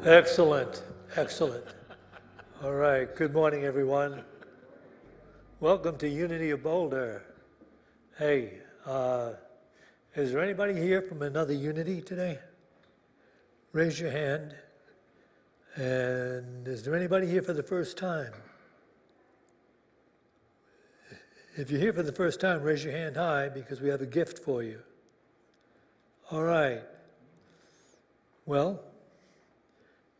Excellent, excellent. All right, good morning, everyone. Welcome to Unity of Boulder. Hey, is there anybody here from another Unity today? Raise your hand. And is there anybody here for the first time? If you're here for the first time, raise your hand high because we have a gift for you. All right. Well,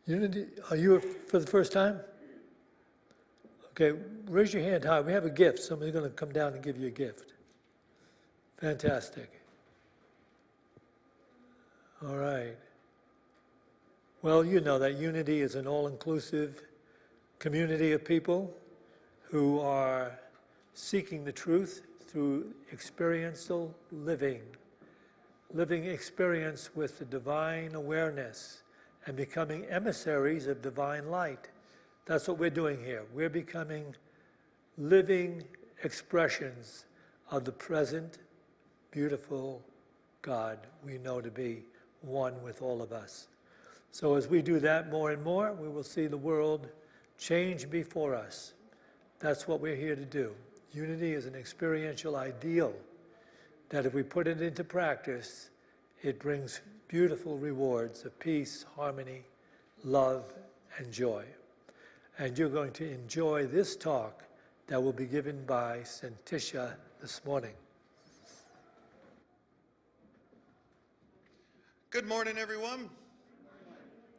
Unity, are you for the first time? Okay, raise your hand high. We have a gift. Somebody's going to come down and give you a gift. Fantastic. All right. Well, you know that Unity is an all-inclusive community of people who are seeking the truth through experiential living experience with the divine awareness and becoming emissaries of divine light. That's what we're doing here. We're becoming living expressions of the present, beautiful God we know to be one with all of us. So as we do that more and more, we will see the world change before us. That's what we're here to do. Unity is an experiential ideal that if we put it into practice, it brings beautiful rewards of peace, harmony, love, and joy. And you're going to enjoy this talk that will be given by Syntysche this morning. Good morning, everyone.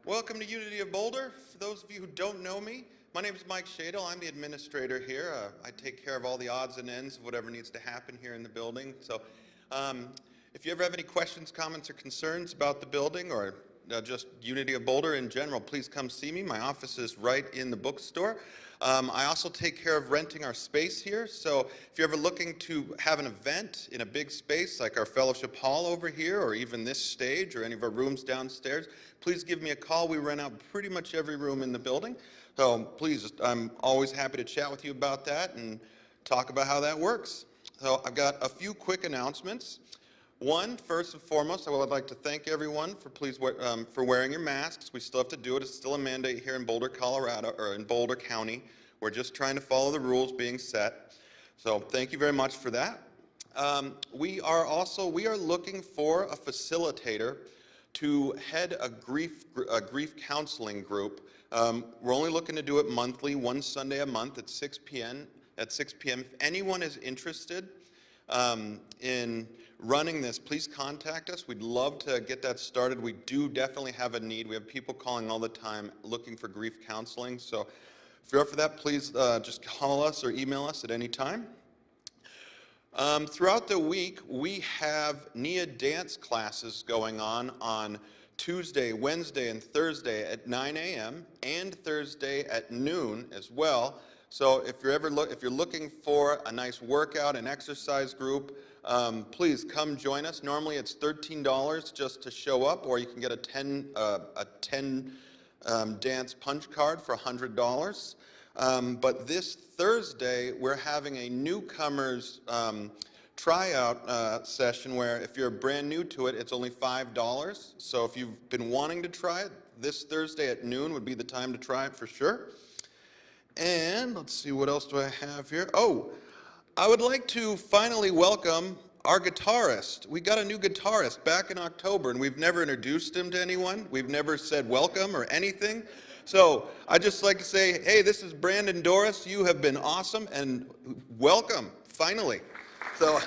Welcome to Unity of Boulder. For those of you who don't know me, my name is Mike Shadle. I'm the administrator here. I take care of all the odds and ends of whatever needs to happen here in the building. So if you ever have any questions, comments, or concerns about the building or just Unity of Boulder in general, please come see me. My office is right in the bookstore. I also take care of renting our space here. So if you're ever looking to have an event in a big space like our fellowship hall over here or even this stage or any of our rooms downstairs, please give me a call. We rent out pretty much every room in the building. So please, I'm always happy to chat with you about that and talk about how that works. So I've got a few quick announcements. One, first and foremost, I would like to thank everyone for wearing your masks. We still have to do it. It's still a mandate here in Boulder, Colorado, or in Boulder County. We're just trying to follow the rules being set. So thank you very much for that. We are looking for a facilitator to head a grief counseling group. We're only looking to do it monthly, one Sunday a month at 6 p.m. If anyone is interested in running this, please contact us. We'd love to get that started. We do definitely have a need. We have people calling all the time looking for grief counseling. So if you're up for that, please just call us or email us at any time. Throughout the week, we have NIA dance classes going on Tuesday, Wednesday, and Thursday at 9 a.m. and Thursday at noon as well. So if you're looking for a nice workout and exercise group, please come join us. Normally it's $13 just to show up, or you can get a 10 dance punch card for $100. But this Thursday we're having a newcomers tryout session where if you're brand new to it, it's only $5. So if you've been wanting to try it, this Thursday at noon would be the time to try it for sure. And let's see, what else do I have here? Oh, I would like to finally welcome our guitarist. We got a new guitarist back in October, and we've never introduced him to anyone. We've never said welcome or anything. So I'd just like to say, hey, this is Brandon Doris. You have been awesome, and welcome, finally. So.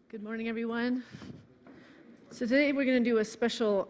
Good morning, everyone. So today we're going to do a special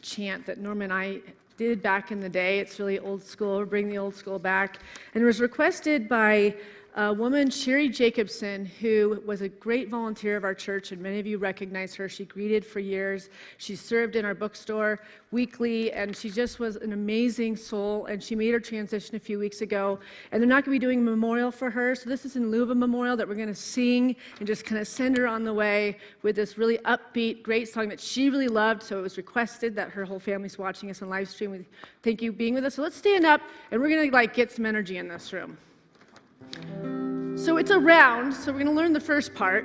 chant that Norma and I did back in the day. It's really old school. We're bringing the old school back. And it was requested by a woman, Sherry Jacobson, who was a great volunteer of our church, and many of you recognize her. She greeted for years. She served in our bookstore weekly, and she just was an amazing soul, and she made her transition a few weeks ago. And they're not going to be doing a memorial for her, so this is in lieu of a memorial that we're going to sing and just kind of send her on the way with this really upbeat, great song that she really loved. So it was requested that her whole family's watching us on live stream. We thank you for being with us. So let's stand up, and we're going to get some energy in this room. So it's a round, so we're going to learn the first part,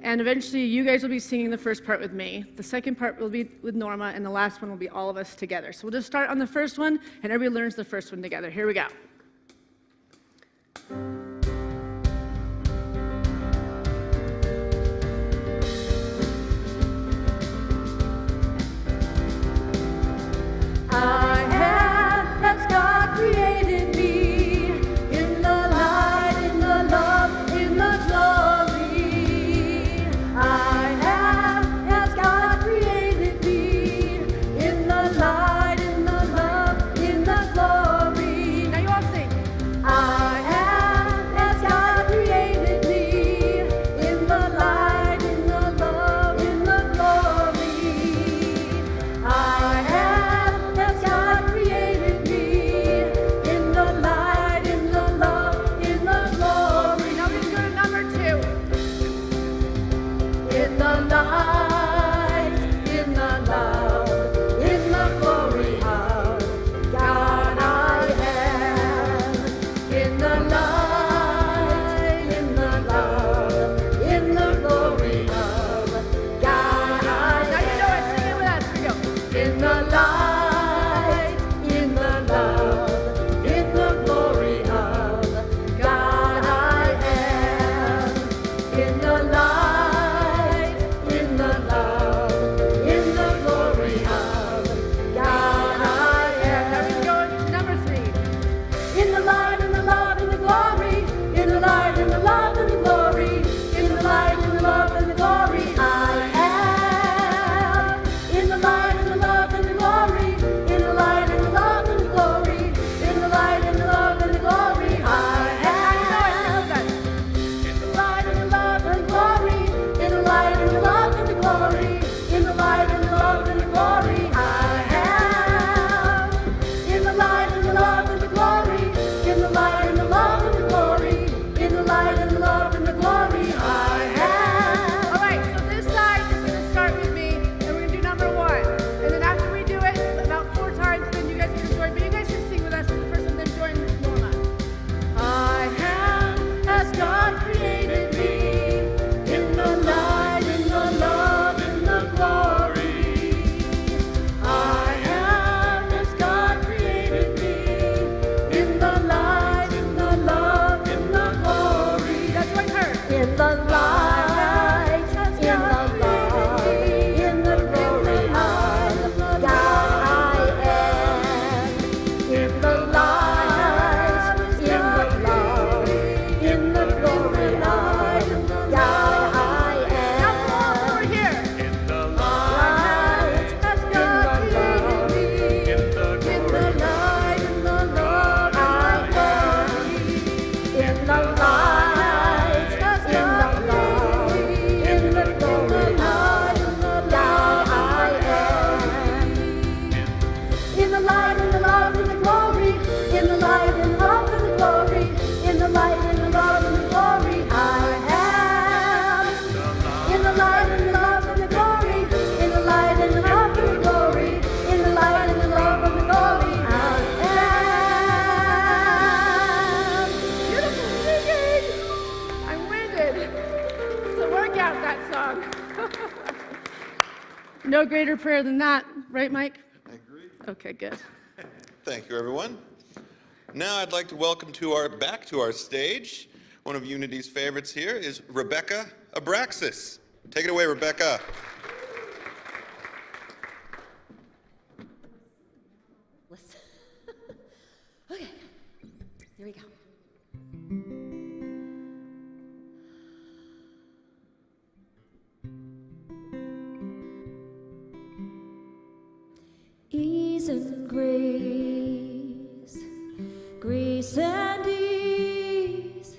and eventually you guys will be singing the first part with me. The second part will be with Norma, and the last one will be all of us together. So we'll just start on the first one, and everybody learns the first one together. Here we go. I am as God created me, in the light, in the love, in the glory. I am as God created me, in the light, in the love, in the glory. Now you all sing. I am as God created me, in the light, in the love, in the glory. I am as God created me, in the light, in the love, in the glory. Now we're going to go to number 2. In the light, in the love, in the glory of God I am. In the light, in the love, in the glory of God I Now you know it. am. Sing it with us. Here we go. In the light, in the love, in the glory of God I am. In the light, in the love, in the glory of God I Now we am. go to number 3. In the light, in the love, in the glory. In the light, in the love, in the glory. In the light, in the love, in the glory I am. In the light, in the love, in the glory. In the light, in the love, in the glory. In the light, in the love, in the glory I am. In the light, in the love, in the glory. In the light, in the love, in the glory. In the light, in the love, in the glory I am. In the light, in the love, in the glory. In the light, in the love, in the glory. In the light, in the love, in the glory I am. All right, so this side is going to start with me, and we're going to do number 1. And then after we do it about 4 times, then you guys can join. But you guys can sing with us for the first one, then join Norma. I am as God created me, in the light, in the love, in the glory. I am as God created me, in the light, in the love, in the glory. Now join her. In the light, in the love, in the glory of God I am. In the light, in the love, in the glory of God I Now come on over am. here. In the Light has God created me, in the light, in the love, in the glory. In the light, in the love, in the glory of God I am. In the light, in the love, in the glory. In the light, in the love, in the glory. In the light, in the love, in the glory I am. In the light, in the love, in the glory. In the light, in the love, in the glory. In the light, in the love, in the glory I am. Beautiful singing. I'm winded. It's a workout, that song. No greater prayer than that, right, Mike? I agree. Okay, good. Thank you, everyone. Now I'd like to welcome back to our stage. One of Unity's favorites here is Rebecca Abraxas. Take it away, Rebecca. Listen. Okay, here we go. Ease and grace, grace and ease,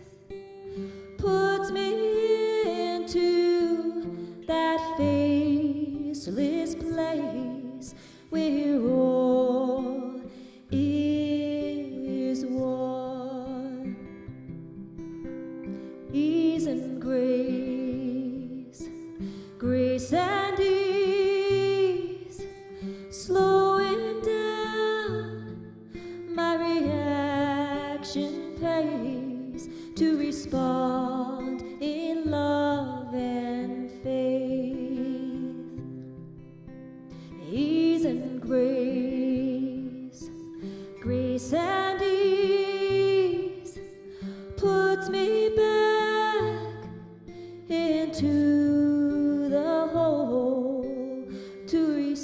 puts me into that faceless place where all is one. Ease and grace, grace and ease, slowing down my reaction pace to respond in love and faith. Ease and grace, grace and ease puts me back into the hole to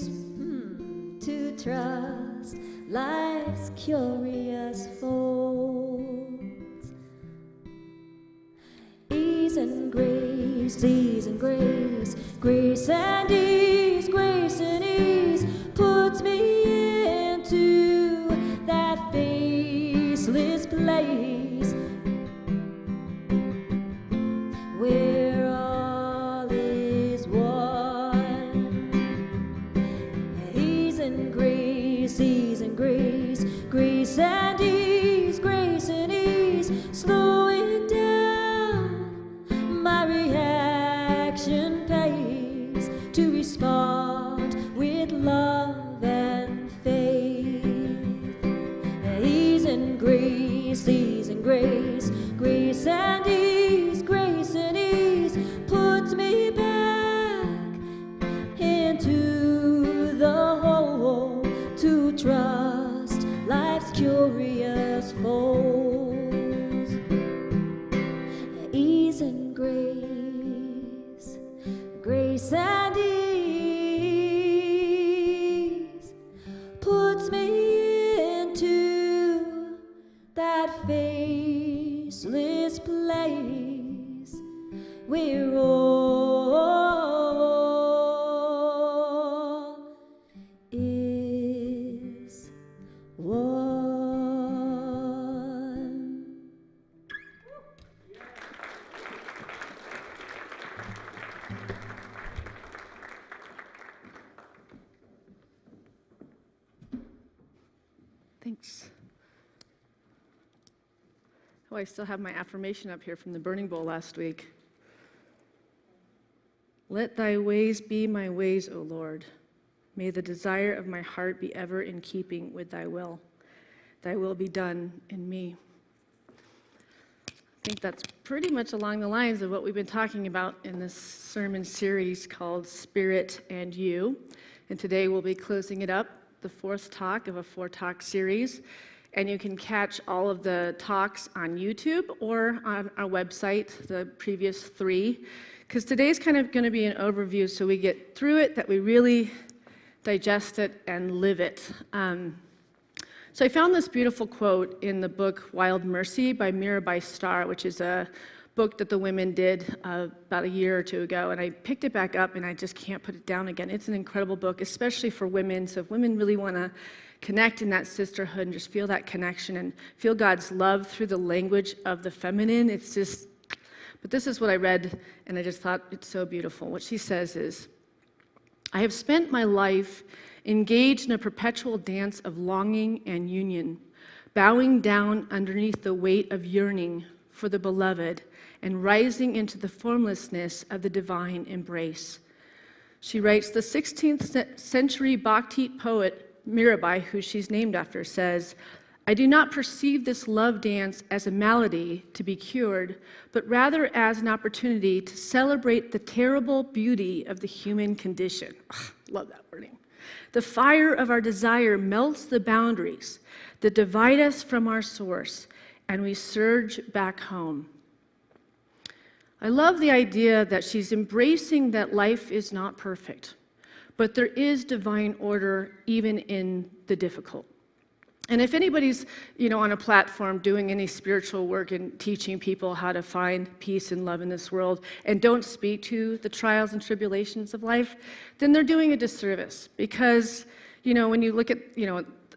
trust life's curious folds. Ease and grace, grace and ease, grace and ease puts me into that faceless place where all is one. Ease and grace, grace and ease, grace and ease, slowing down my reaction pace to respond with love and faith. Ease and grace, grace and ease, grace and ease puts me back into the hole to trust life's curious folds. Ease and grace, grace and ease puts me into that faceless place where all is one. Thanks. Oh, I still have my affirmation up here from the Burning Bowl last week. Let thy ways be my ways, O Lord. May the desire of my heart be ever in keeping with thy will. Thy will be done in me. I think that's pretty much along the lines of what we've been talking about in this sermon series called Spirit and You. And today we'll be closing it up, the fourth talk of a 4-talk series. And you can catch all of the talks on YouTube or on our website, the previous 3. Because today's kind of going to be an overview so we get through it, that we really digest it and live it. So I found this beautiful quote in the book Wild Mercy by Mirabai Starr, which is a book that the women did about a year or 2 ago. And I picked it back up and I just can't put it down again. It's an incredible book, especially for women. So if women really want to connect in that sisterhood and just feel that connection and feel God's love through the language of the feminine, it's just, but this is what I read and I just thought it's so beautiful. What she says is, I have spent my life engaged in a perpetual dance of longing and union, bowing down underneath the weight of yearning for the beloved and rising into the formlessness of the divine embrace. She writes, the 16th century Bhakti poet Mirabai, who she's named after, says, I do not perceive this love dance as a malady to be cured, but rather as an opportunity to celebrate the terrible beauty of the human condition. Love that wording. The fire of our desire melts the boundaries that divide us from our source, and we surge back home. I love the idea that she's embracing that life is not perfect, but there is divine order even in the difficult. And if anybody's, on a platform doing any spiritual work and teaching people how to find peace and love in this world and don't speak to the trials and tribulations of life, then they're doing a disservice. Because, when you look at,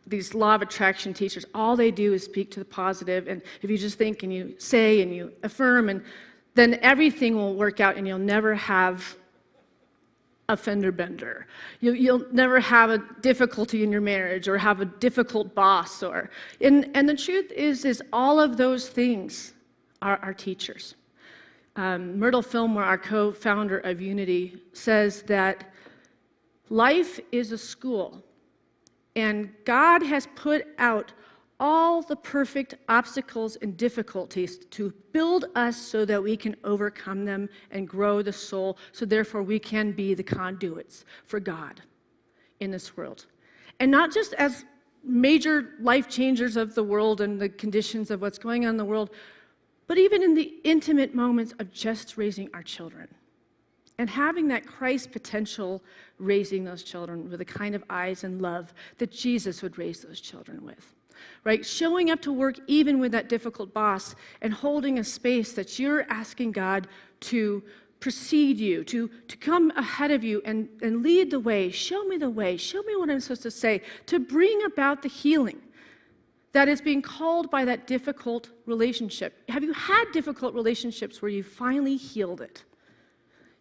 these law of attraction teachers, all they do is speak to the positive. And if you just think and you say and you affirm, and then everything will work out and you'll never have a fender bender. You'll never have a difficulty in your marriage or have a difficult boss. And the truth is all of those things are our teachers. Myrtle Fillmore, our co-founder of Unity, says that life is a school, and God has put out all the perfect obstacles and difficulties to build us so that we can overcome them and grow the soul, so therefore we can be the conduits for God in this world. And not just as major life changers of the world and the conditions of what's going on in the world, but even in the intimate moments of just raising our children and having that Christ potential, raising those children with the kind of eyes and love that Jesus would raise those children with, right? Showing up to work even with that difficult boss and holding a space that you're asking God to precede you, to come ahead of you and lead the way, show me what I'm supposed to say, to bring about the healing that is being called by that difficult relationship. Have you had difficult relationships where you finally healed it?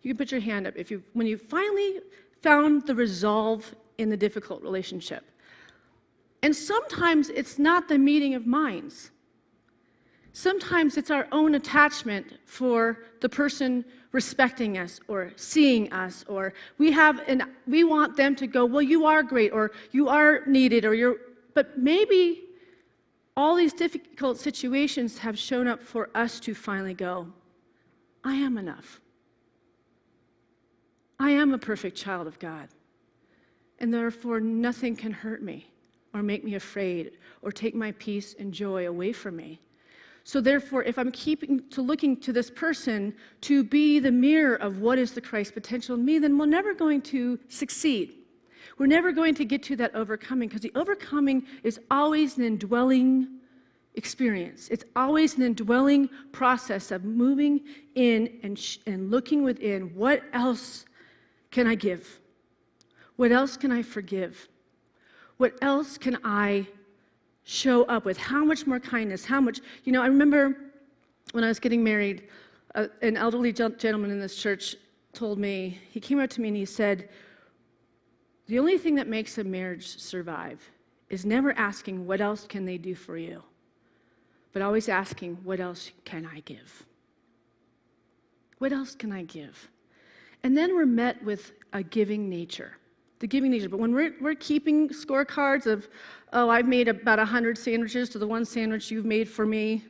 You can put your hand up when you finally found the resolve in the difficult relationship. And sometimes it's not the meeting of minds. Sometimes it's our own attachment for the person respecting us or seeing us, or we want them to go, well, you are great, or you are needed, but maybe all these difficult situations have shown up for us to finally go, I am enough. I am a perfect child of God, and therefore nothing can hurt me or make me afraid or take my peace and joy away from me. So therefore, if I'm looking to this person to be the mirror of what is the Christ potential in me, then we're never going to succeed. We're never going to get to that overcoming, because the overcoming is always an indwelling experience. It's always an indwelling process of moving in and looking within. What else can I give? What else can I forgive? What else can I show up with? How much more kindness? How much? I remember when I was getting married, an elderly gentleman in this church told me, he came up to me and he said, the only thing that makes a marriage survive is never asking what else can they do for you, but always asking, what else can I give? What else can I give? And then we're met with a giving nature, the giving nature. But when we're keeping scorecards of, oh, I've made about 100 sandwiches to the one sandwich you've made for me,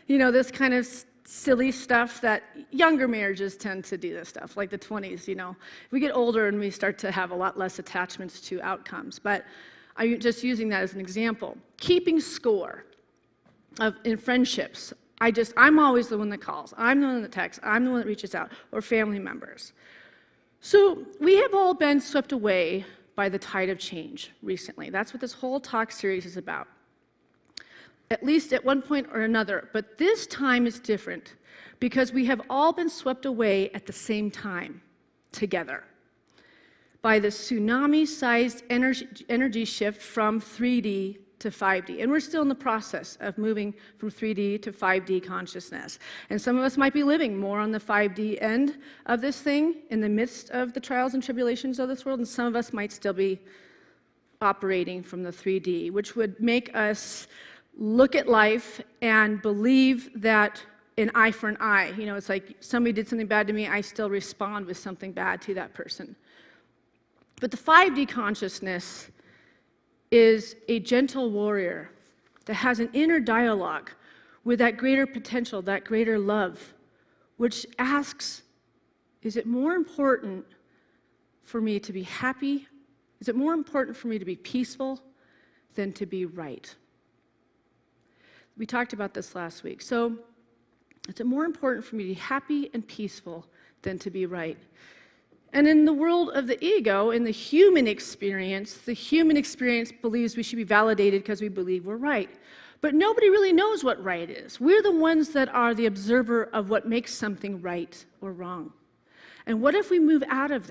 this kind of silly stuff that younger marriages tend to do, this stuff, like the 20s, We get older and we start to have a lot less attachments to outcomes. But I'm just using that as an example. Keeping score in friendships. I'm always the one that calls. I'm the one that texts. I'm the one that reaches out, or family members. So we have all been swept away by the tide of change recently. That's what this whole talk series is about, at least at one point or another. But this time is different because we have all been swept away at the same time, together, by the tsunami-sized energy shift from 3D to 5D. And we're still in the process of moving from 3D to 5D consciousness. And some of us might be living more on the 5D end of this thing in the midst of the trials and tribulations of this world, and some of us might still be operating from the 3D, which would make us look at life and believe that an eye for an eye. It's like somebody did something bad to me, I still respond with something bad to that person. But the 5D consciousness is a gentle warrior that has an inner dialogue with that greater potential, that greater love, which asks, is it more important for me to be happy? Is it more important for me to be peaceful than to be right? We talked about this last week. So, is it more important for me to be happy and peaceful than to be right? And in the world of the ego, in the human experience believes we should be validated because we believe we're right. But nobody really knows what right is. We're the ones that are the observer of what makes something right or wrong. And what if we move out of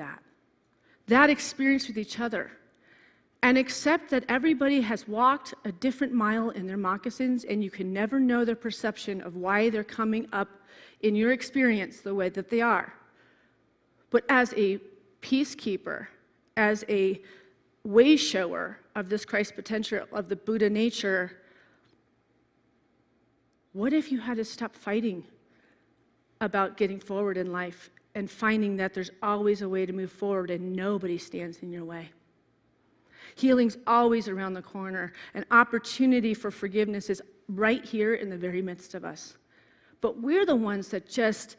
that experience with each other, and accept that everybody has walked a different mile in their moccasins, and you can never know their perception of why they're coming up in your experience the way that they are. But as a peacekeeper, as a way shower of this Christ potential, of the Buddha nature, what if you had to stop fighting about getting forward in life and finding that there's always a way to move forward and nobody stands in your way? Healing's always around the corner. An opportunity for forgiveness is right here in the very midst of us. But we're the ones that just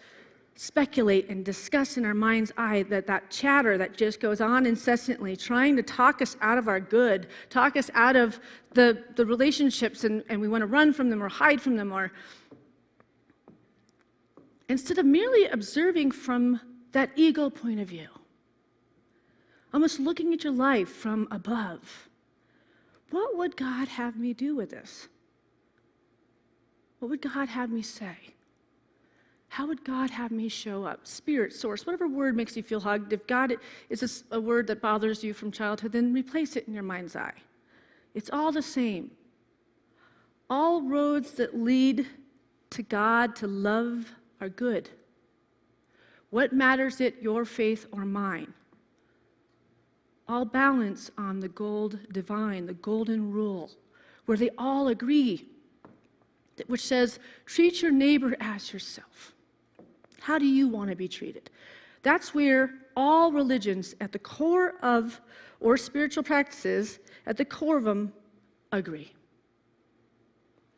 speculate and discuss in our mind's eye that chatter that just goes on incessantly, trying to talk us out of our good, talk us out of the relationships, and we want to run from them or hide from them, or instead of merely observing from that ego point of view, almost looking at your life from above. What would God have me do with this? What would God have me say? How would God have me show up? Spirit, source, whatever word makes you feel hugged. If God is a word that bothers you from childhood, then replace it in your mind's eye. It's all the same. All roads that lead to God, to love, are good. What matters it, your faith or mine? All balance on the gold divine, the golden rule, where they all agree, which says, treat your neighbor as yourself. How do you want to be treated? That's where all religions at the core of, or spiritual practices, at the core of them, agree.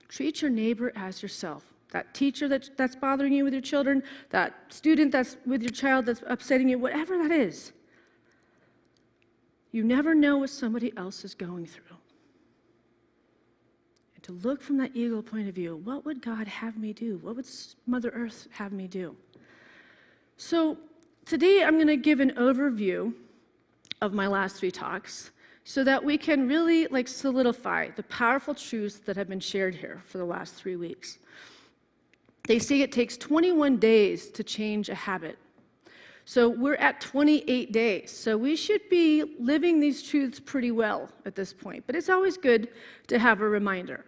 Treat your neighbor as yourself. That teacher that's bothering you with your children, that student that's with your child that's upsetting you, whatever that is. You never know what somebody else is going through. And to look from that ego point of view, what would God have me do? What would Mother Earth have me do? So today I'm going to give an overview of my last 3 talks so that we can really solidify the powerful truths that have been shared here for the last 3 weeks. They say it takes 21 days to change a habit. So we're at 28 days. So we should be living these truths pretty well at this point. But it's always good to have a reminder.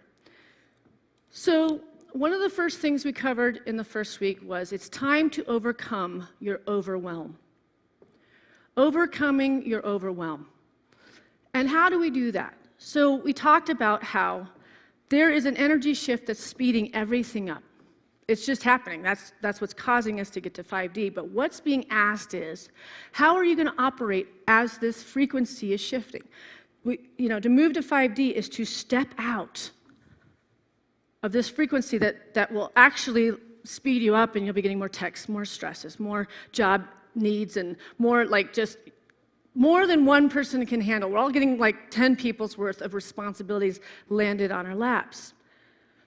So one of the first things we covered in the first week was it's time to overcome your overwhelm. Overcoming your overwhelm. And how do we do that? So we talked about how there is an energy shift that's speeding everything up. It's just happening. That's what's causing us to get to 5D. But what's being asked is, how are you going to operate as this frequency is shifting? To move to 5D is to step out of this frequency that will actually speed you up, and you'll be getting more texts, more stresses, more job needs, and more more than one person can handle. We're all getting 10 people's worth of responsibilities landed on our laps.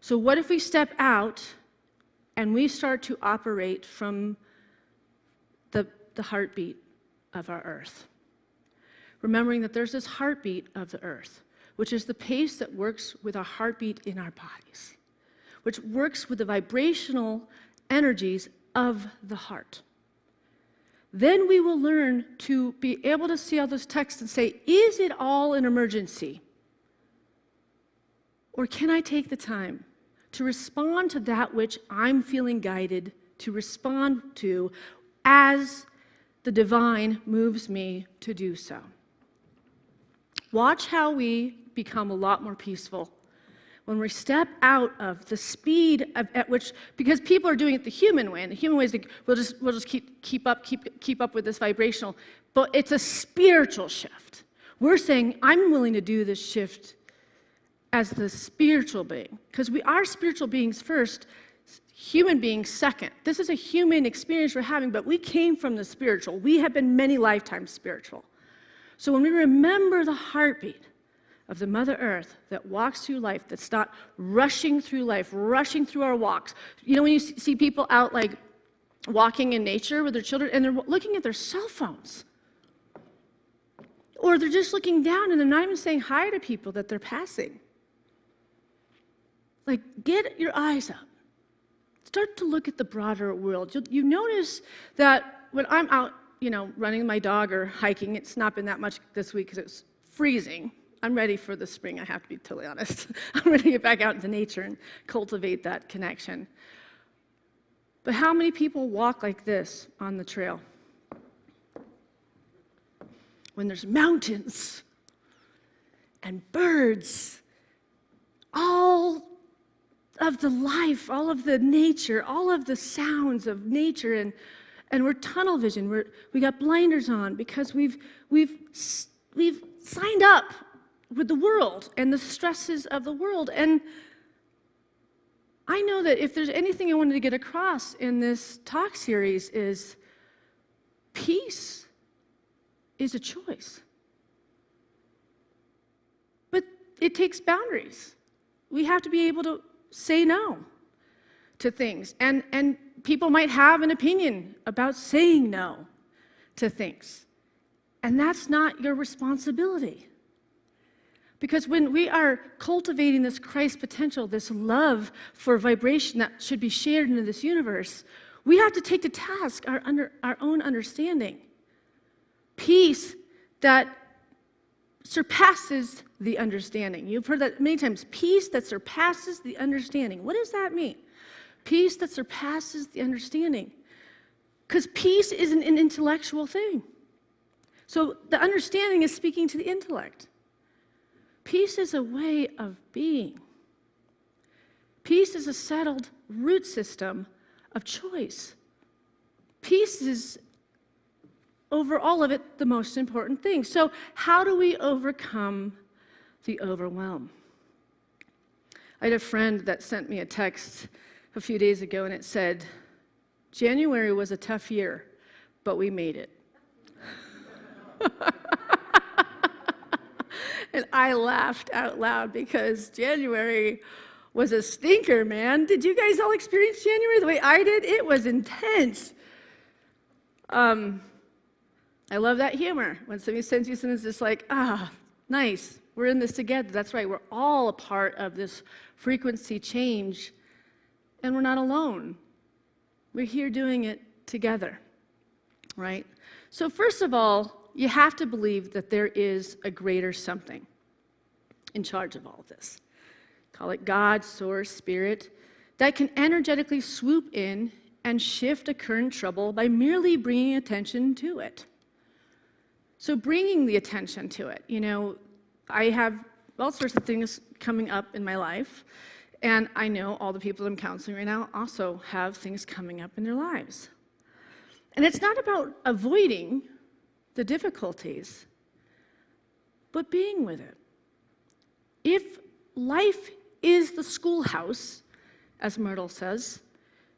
So what if we step out and we start to operate from the heartbeat of our earth? Remembering that there's this heartbeat of the earth, which is the pace that works with our heartbeat in our bodies, which works with the vibrational energies of the heart. Then we will learn to be able to see all those texts and say, is it all an emergency? Or can I take the time to respond to that which I'm feeling guided to respond to as the divine moves me to do so? Watch how we become a lot more peaceful when we step out of the speed at which, because people are doing it the human way, and the human way is we'll just keep up with this vibrational, but it's a spiritual shift. We're saying, I'm willing to do this shift as the spiritual being, because we are spiritual beings first, human beings second. This is a human experience we're having, but we came from the spiritual. We have been many lifetimes spiritual. So when we remember the heartbeat of the Mother Earth that walks through life, that's not rushing through life, rushing through our walks. When you see people out walking in nature with their children and they're looking at their cell phones. Or they're just looking down and they're not even saying hi to people that they're passing. Get your eyes up. Start to look at the broader world. You notice that when I'm out, running my dog or hiking, it's not been that much this week because it's freezing. I'm ready for the spring, I have to be totally honest. I'm ready to get back out into nature and cultivate that connection. But how many people walk like this on the trail? When there's mountains and birds, all of the life, all of the nature, all of the sounds of nature, and we're tunnel vision. We got blinders on because we've signed up with the world and the stresses of the world. And I know that if there's anything I wanted to get across in this talk series is peace is a choice. But it takes boundaries. We have to be able to say no to things. And people might have an opinion about saying no to things. And that's not your responsibility. Because when we are cultivating this Christ potential, this love for vibration that should be shared into this universe, we have to take to task our own understanding. Peace that surpasses the understanding. You've heard that many times. Peace that surpasses the understanding. What does that mean? Peace that surpasses the understanding. Because peace isn't an intellectual thing. So the understanding is speaking to the intellect. Peace is a way of being. Peace is a settled root system of choice. Peace is, over all of it, the most important thing. So how do we overcome the overwhelm? I had a friend that sent me a text a few days ago, and it said, January was a tough year, but we made it. And I laughed out loud because January was a stinker, man. Did you guys all experience January the way I did? It was intense. I love that humor. When somebody sends you something, it's just like, nice. We're in this together. That's right. We're all a part of this frequency change, and we're not alone. We're here doing it together, right? So first of all, you have to believe that there is a greater something in charge of all of this. Call it God, Source, Spirit, that can energetically swoop in and shift a current trouble by merely bringing attention to it. So bringing the attention to it. You know, I have all sorts of things coming up in my life, and I know all the people I'm counseling right now also have things coming up in their lives. And it's not about avoiding the difficulties, but being with it. If life is the schoolhouse, as Myrtle says,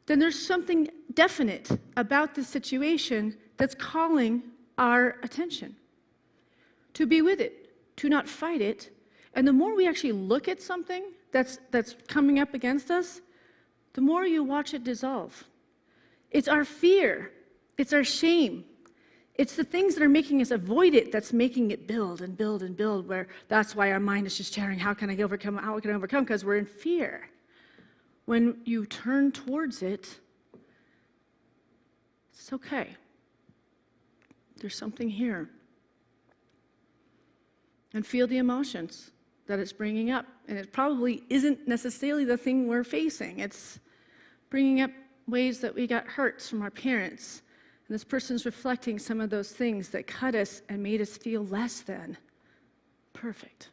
then there's something definite about this situation that's calling our attention. To be with it, to not fight it, and the more we actually look at something that's coming up against us, the more you watch it dissolve. It's our fear, it's our shame, it's the things that are making us avoid it that's making it build and build and build, where that's why our mind is just sharing, how can I overcome, because we're in fear. When you turn towards it, it's okay. There's something here. And feel the emotions that it's bringing up. And it probably isn't necessarily the thing we're facing. It's bringing up ways that we got hurt from our parents. And this person's reflecting some of those things that cut us and made us feel less than perfect.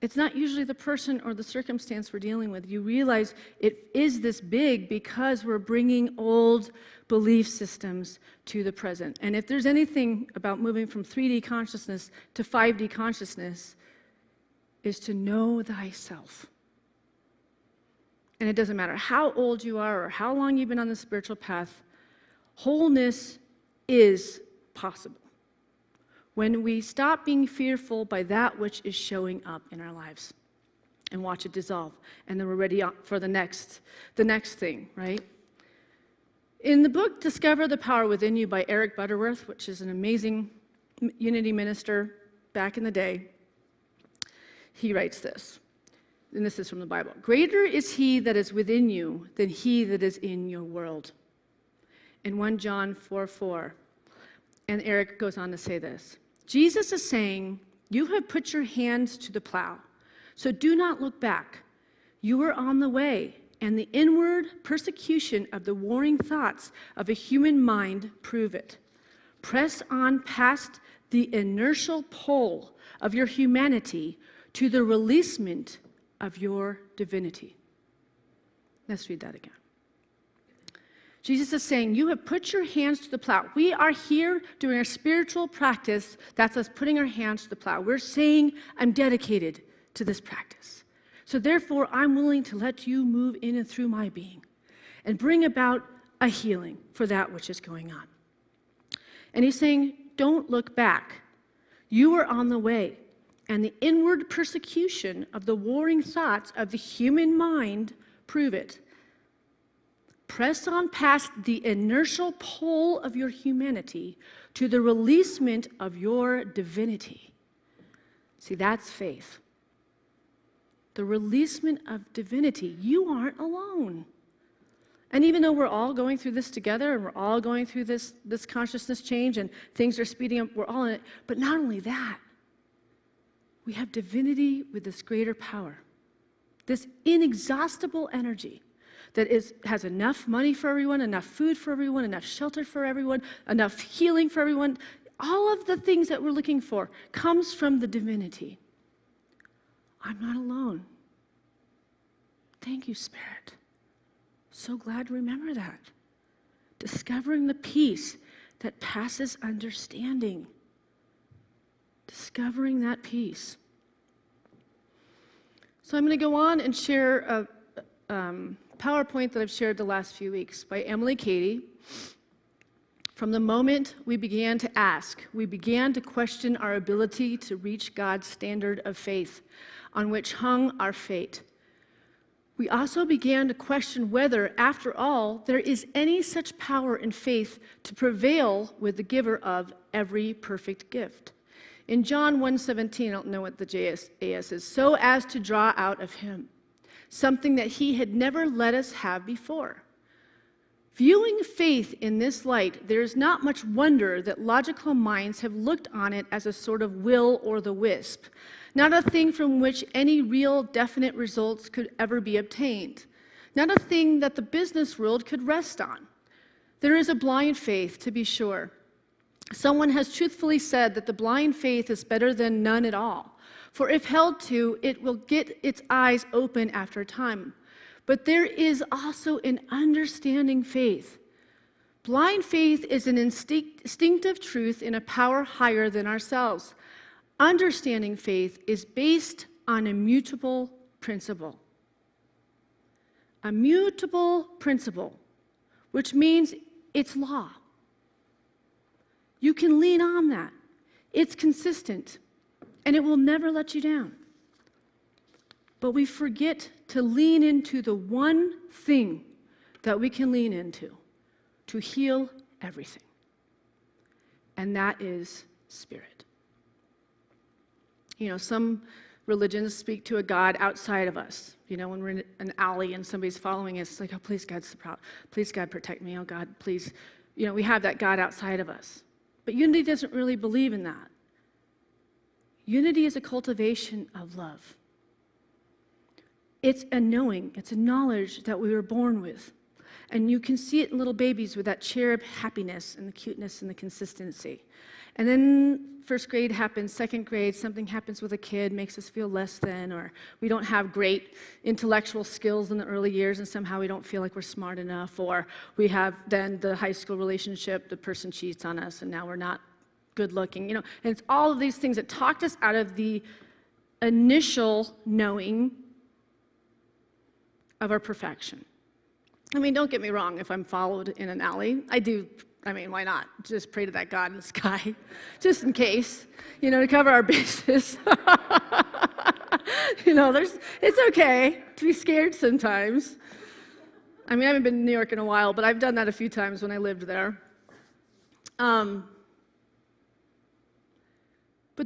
It's not usually the person or the circumstance we're dealing with. You realize it is this big because we're bringing old belief systems to the present. And if there's anything about moving from 3D consciousness to 5D consciousness, is to know thyself. And it doesn't matter how old you are or how long you've been on the spiritual path, wholeness is possible when we stop being fearful by that which is showing up in our lives and watch it dissolve, and then we're ready for the next thing, right? In the book Discover the Power Within You by Eric Butterworth, which is an amazing unity minister back in the day, he writes this, and this is from the Bible. Greater is he that is within you than he that is in your world. In 1 John 4:4, and Eric goes on to say this. Jesus is saying, you have put your hands to the plow, so do not look back. You are on the way, and the inward persecution of the warring thoughts of a human mind prove it. Press on past the inertial pull of your humanity to the releasement of your divinity. Let's read that again. Jesus is saying, you have put your hands to the plow. We are here doing our spiritual practice. That's us putting our hands to the plow. We're saying, I'm dedicated to this practice. So therefore, I'm willing to let you move in and through my being and bring about a healing for that which is going on. And he's saying, don't look back. You are on the way, and the inward persecution of the warring thoughts of the human mind prove it. Press on past the inertial pull of your humanity to the releasement of your divinity. See, that's faith. The releasement of divinity. You aren't alone. And even though we're all going through this together and we're all going through this consciousness change and things are speeding up, we're all in it. But not only that, we have divinity with this greater power, this inexhaustible energy that has enough money for everyone, enough food for everyone, enough shelter for everyone, enough healing for everyone. All of the things that we're looking for comes from the divinity. I'm not alone. Thank you, Spirit. So glad to remember that. Discovering the peace that passes understanding. Discovering that peace. So I'm going to go on and share a PowerPoint that I've shared the last few weeks by Emily Cady. From the moment we began to ask, we began to question our ability to reach God's standard of faith on which hung our fate. We also began to question whether, after all, there is any such power in faith to prevail with the giver of every perfect gift. In John 1:17, I don't know what the JAS is, so as to draw out of him something that he had never let us have before. Viewing faith in this light, there is not much wonder that logical minds have looked on it as a sort of will o' the wisp, not a thing from which any real definite results could ever be obtained, not a thing that the business world could rest on. There is a blind faith, to be sure. Someone has truthfully said that the blind faith is better than none at all, for if held to, it will get its eyes open after a time. But there is also an understanding faith. Blind faith is an instinctive truth in a power higher than ourselves. Understanding faith is based on a mutable principle. A mutable principle, which means it's law. You can lean on that. It's consistent, and it will never let you down. But we forget to lean into the one thing that we can lean into to heal everything, and that is spirit. You know, some religions speak to a God outside of us. You know, when we're in an alley and somebody's following us, it's like, oh, please, please, God, protect me. Oh, God, please. You know, we have that God outside of us. But unity doesn't really believe in that. Unity is a cultivation of love. It's a knowing, it's a knowledge that we were born with. And you can see it in little babies with that cherub happiness and the cuteness and the consistency. And then first grade happens, second grade, something happens with a kid, makes us feel less than, or we don't have great intellectual skills in the early years and somehow we don't feel like we're smart enough, or we have then the high school relationship, the person cheats on us and now we're not good looking, you know, and it's all of these things that talked us out of the initial knowing of our perfection. I mean, don't get me wrong, if I'm followed in an alley, why not? Just pray to that God in the sky, just in case, you know, to cover our bases. You know, it's okay to be scared sometimes. I mean, I haven't been to New York in a while, but I've done that a few times when I lived there. But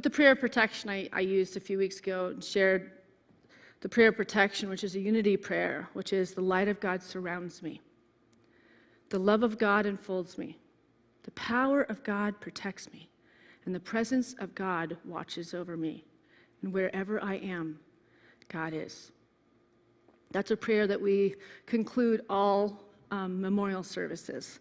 the prayer of protection I used a few weeks ago and shared the prayer of protection, which is a unity prayer, which is the light of God surrounds me. The love of God enfolds me. The power of God protects me. And the presence of God watches over me. And wherever I am, God is. That's a prayer that we conclude all memorial services,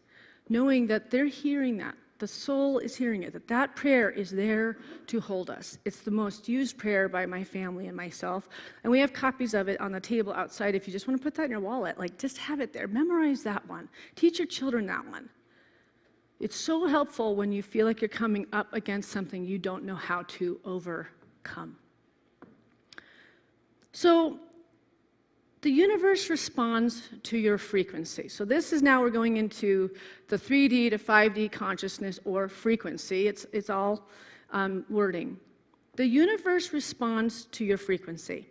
knowing that they're hearing that. the soul is hearing it, that prayer is there to hold us. It's the most used prayer by my family and myself, and we have copies of it on the table outside. If you just want to put that in your wallet, like just have it there. Memorize that one. Teach your children that one. It's so helpful when you feel like you're coming up against something you don't know how to overcome. So, the universe responds to your frequency. So this is now we're going into the 3D to 5D consciousness or frequency. It's all wording. The universe responds to your frequency.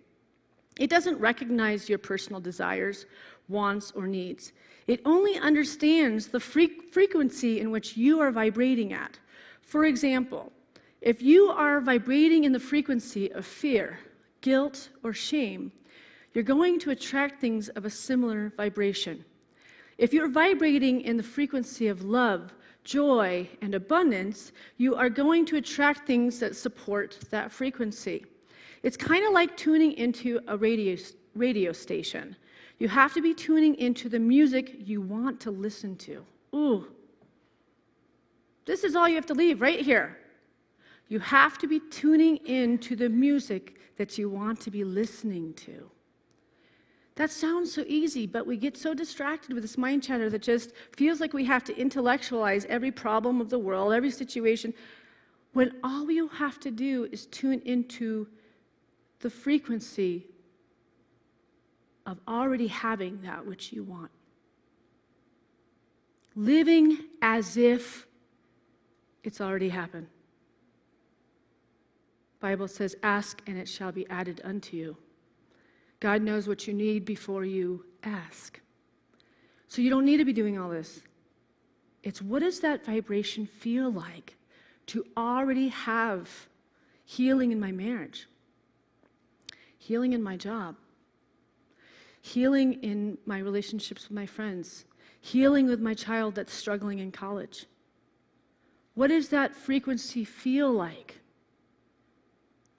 It doesn't recognize your personal desires, wants, or needs. It only understands the frequency in which you are vibrating at. For example, if you are vibrating in the frequency of fear, guilt, or shame, you're going to attract things of a similar vibration. If you're vibrating in the frequency of love, joy, and abundance, you are going to attract things that support that frequency. It's kind of like tuning into a radio station. You have to be tuning into the music you want to listen to. Ooh. This is all you have to leave right here. You have to be tuning into the music that you want to be listening to. That sounds so easy, but we get so distracted with this mind chatter that just feels like we have to intellectualize every problem of the world, every situation, when all you have to do is tune into the frequency of already having that which you want. Living as if it's already happened. Bible says, ask and it shall be added unto you. God knows what you need before you ask. So you don't need to be doing all this. It's what does that vibration feel like to already have healing in my marriage, healing in my job, healing in my relationships with my friends, healing with my child that's struggling in college. What does that frequency feel like?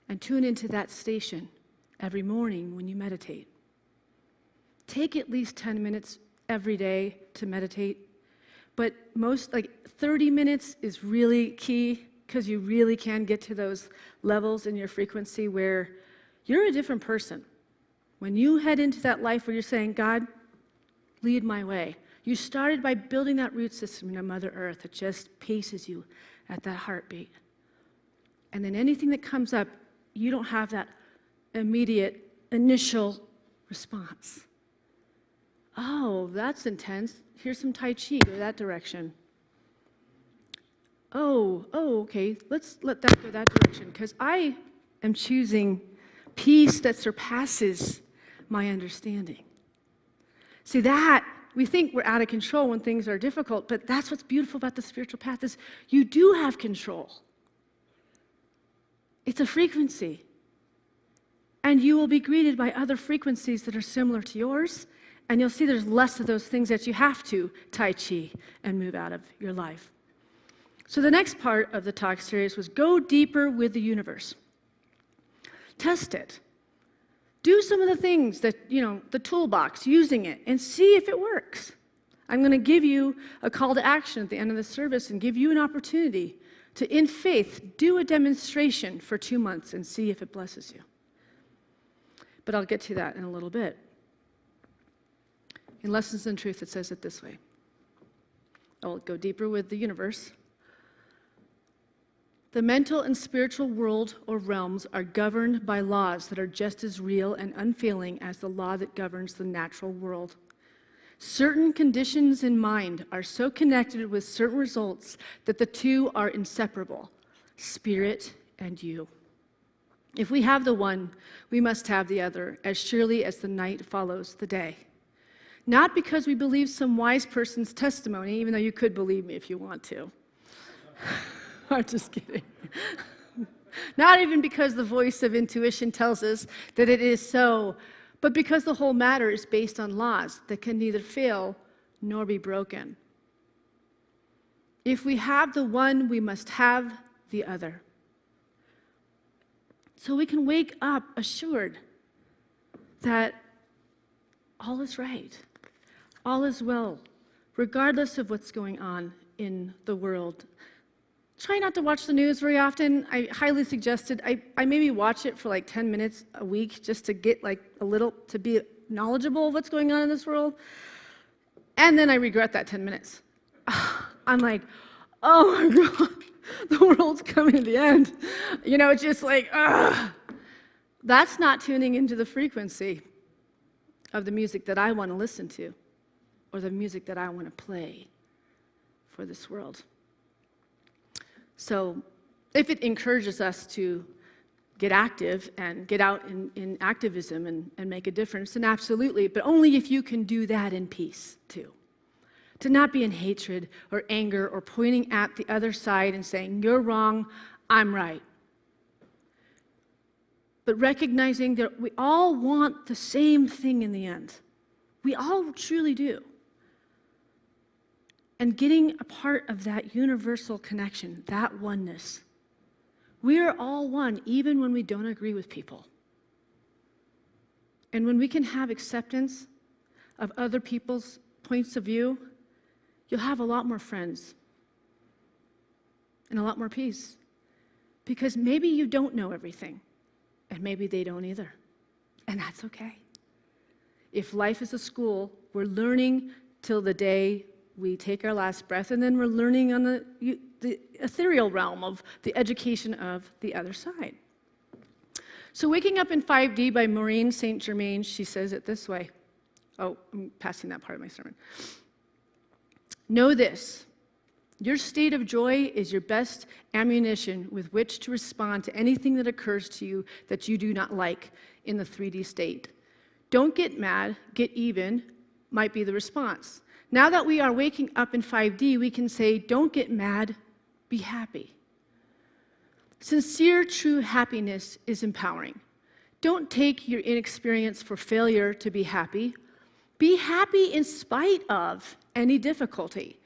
And tune into that station every morning when you meditate. Take at least 10 minutes every day to meditate, but most, like 30 minutes is really key because you really can get to those levels in your frequency where you're a different person. When you head into that life where you're saying, God, lead my way. You started by building that root system in Mother Earth that just paces you at that heartbeat. And then anything that comes up, you don't have that immediate initial response. Oh, that's intense. Here's some Tai Chi, go that direction. Oh, okay, let's let that go that direction, because I am choosing peace that surpasses my understanding. See that, we think we're out of control when things are difficult, but that's what's beautiful about the spiritual path is you do have control. It's a frequency. And you will be greeted by other frequencies that are similar to yours, and you'll see there's less of those things that you have to Tai Chi and move out of your life. So the next part of the talk series was go deeper with the universe. Test it. Do some of the things that, the toolbox, using it, and see if it works. I'm going to give you a call to action at the end of the service and give you an opportunity to, in faith, do a demonstration for 2 months and see if it blesses you. But I'll get to that in a little bit. In Lessons in Truth, it says it this way. I'll go deeper with the universe. The mental and spiritual world or realms are governed by laws that are just as real and unfailing as the law that governs the natural world. Certain conditions in mind are so connected with certain results that the two are inseparable, spirit and you. If we have the one, we must have the other, as surely as the night follows the day. Not because we believe some wise person's testimony, even though you could believe me if you want to. I'm just kidding. Not even because the voice of intuition tells us that it is so, but because the whole matter is based on laws that can neither fail nor be broken. If we have the one, we must have the other. So we can wake up assured that all is right, all is well, regardless of what's going on in the world, try not to watch the news very often. I highly suggested I maybe watch it for like 10 minutes a week just to get like a little, to be knowledgeable of what's going on in this world. And then I regret that 10 minutes. I'm like, oh my God, the world's coming to the end. You know, it's just like, that's not tuning into the frequency of the music that I want to listen to, or the music that I want to play for this world. So if it encourages us to get active and get out in activism and make a difference, then absolutely, but only if you can do that in peace too. To not be in hatred or anger or pointing at the other side and saying, you're wrong, I'm right. But recognizing that we all want the same thing in the end. We all truly do. And getting a part of that universal connection, that oneness. We are all one, even when we don't agree with people. And when we can have acceptance of other people's points of view, you'll have a lot more friends and a lot more peace. Because maybe you don't know everything, and maybe they don't either. And that's okay. If life is a school, we're learning till the day we take our last breath, and then we're learning on the ethereal realm of the education of the other side. So Waking Up in 5D by Maureen St. Germain, she says it this way. Oh, I'm passing that part of my sermon. Know this, your state of joy is your best ammunition with which to respond to anything that occurs to you that you do not like in the 3D state. Don't get mad, get even might be the response. Now that we are waking up in 5D, we can say, don't get mad, be happy. Sincere, true happiness is empowering. Don't take your inexperience for failure to be happy. Be happy in spite of any difficulty.